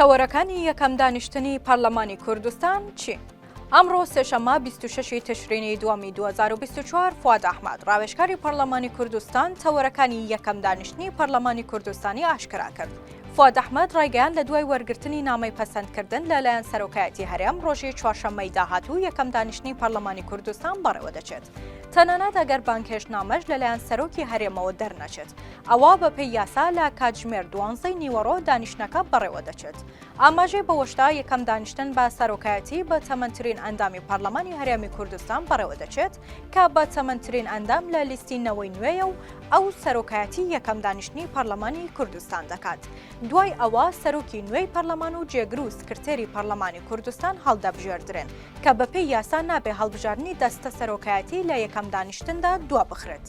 چاوەڕەکانی یەکەم دانیشتنی پەرلەمانی کوردستان چی؟ ئەمڕۆ سێشەممە 26 تشرینی دووەمی 2024 فواد ئەحمەد ڕاوێژکاری پەرلەمانی کوردستان چاوەڕەکانی یەکەم دانیشتنی پەرلەمانی کوردستانی ئاشکرا کرد. فواد ئەحمەد ڕایگەیاند لە دوای وەرگرتنی نامەی پەسەندکردن لەلایەن سەرۆکایەتی هەرێم ڕۆژی چوارشەممەی داهاتوو یەکەم دانیشتنی پەرلەمانی کوردستان بەڕێوە دەچێت. تەنانەت ئەگەر بانکێشنامەش لەلایەن سەرۆکی هەرێمەوە دەرنەچێت، ئەوە بەپێی یاسا لە کاتژمێر 12 نیوەڕۆ دانیشتنەکە بەڕێوە دەچێت. ئاماژەی بەوەشتا یەکەم دانیشتن بە سەرۆکایەتی بە تەمەنترین ئەندامی پەرلەمانی هەرێمی کوردستان بەڕێوە دەچێت کە بە تەمەنترین ئەندام لە لیستینەوەی نوێیە و ئەو سەرۆکایەتی یەکەم دانیشتنی پەرلەمانی کوردستان دەکات. دوای ئەوە سەرۆکی نوێی پەرلەمان و جێگر و سکرتێری پەرلەمانی کوردستان هەڵدەبژێردرێن کە بەپێی یاسا نابێ هەڵبژاردننی دەستە سەرۆکایەتی لە یەکەم دانیشتندا دوا بخرێت.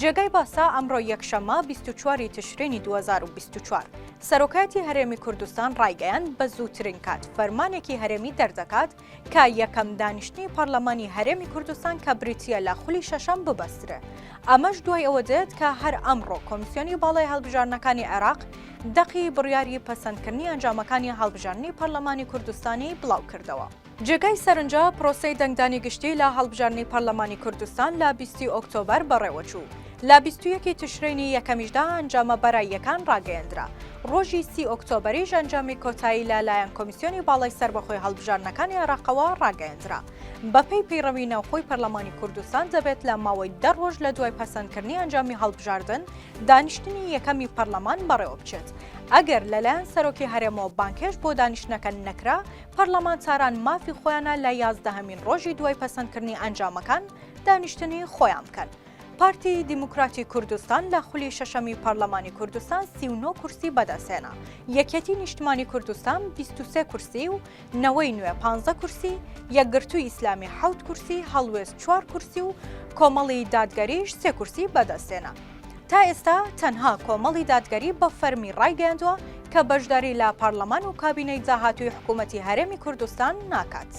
جێگای باسا ئەمڕۆ یەکشەممە 24 تشرینی 2024 سەرۆکایەتی هەرێمی کوردستان ڕایگەیاند بە زووترین کات فەرمانێکی هەرێمی دەردەکات کە یەکەم دانیشتنی پەرلەمانی هەرێمی کوردستان کە بریتیە لە خولی شەشەم ببەسترێ. ئەمەش دوای ئەوە دێت کە هەر ئەمڕۆ کۆمیسیۆنی باڵای هەڵبژاردنەکانی عێراق دەقی بڕیاری پەسەندکردنی ئەنجامەکانی هەڵبژاردننی پەرلەمانی کوردستانی بڵاو کردەوە. جێگای سەرنجە پرۆسەی دەنگدانی گشتی لە هەڵبژاردننی پەرلەمانی کوردستان لە 20 ئۆکتۆبەر بەڕێوەچوو. لە 21 تشرینی یەکەمیشدا ئەنجامە بەراییەکان ڕاگەیەندرا. ڕۆژی 30 ئۆکتۆبەریش ئەنجامی کۆتایی لەلایەن کۆمیسیۆنی باڵای سەربەخۆی هەڵبژاردنەکانی عێراقەوە ڕاگەیەندرا. بەپێی پەیڕەوی ناوخۆی پەرلەمانی کوردستان دەبێت لە ماوەی 10 ڕۆژ لە دوای پەسەندکردنی ئەنجامی هەڵبژاردن دانیشتنی یەکەمی پەرلەمان بەڕێوە بچێت. ئەگەر لەلایەن سەرۆکی هەرێمەوە بانکێش بۆ دانیشتنەکە نەکرا، پەرلەمانتاران مافی خۆیانە لە 11مین ڕۆژی دوای پەسەندکردنی ئەنجامەکان دانیشتنی خۆیان بکەن. پارتی دیموکراتی کوردستان لە خولی شەشەمی پەرلەمانی کوردستان 39 کورسی بەدەستهێنا. یەکێتی نیشتمانی کوردستان 23 کورسی و نەوەی نوێ 15 کورسی، یەکگرتووی ئیسلامی 7 کورسی، هەڵوێست 4 کورسی و کۆمەڵی دادگەریش 3 کورسی بەدەستهێنا. تا ئێستا تەنها کۆمەڵی دادگەری بە فەرمی ڕایگەیاندووە کە بەشداری لە پەرلەمان و کابینەی داهاتووی حکوومەتی هەرێمی کوردستان ناکات.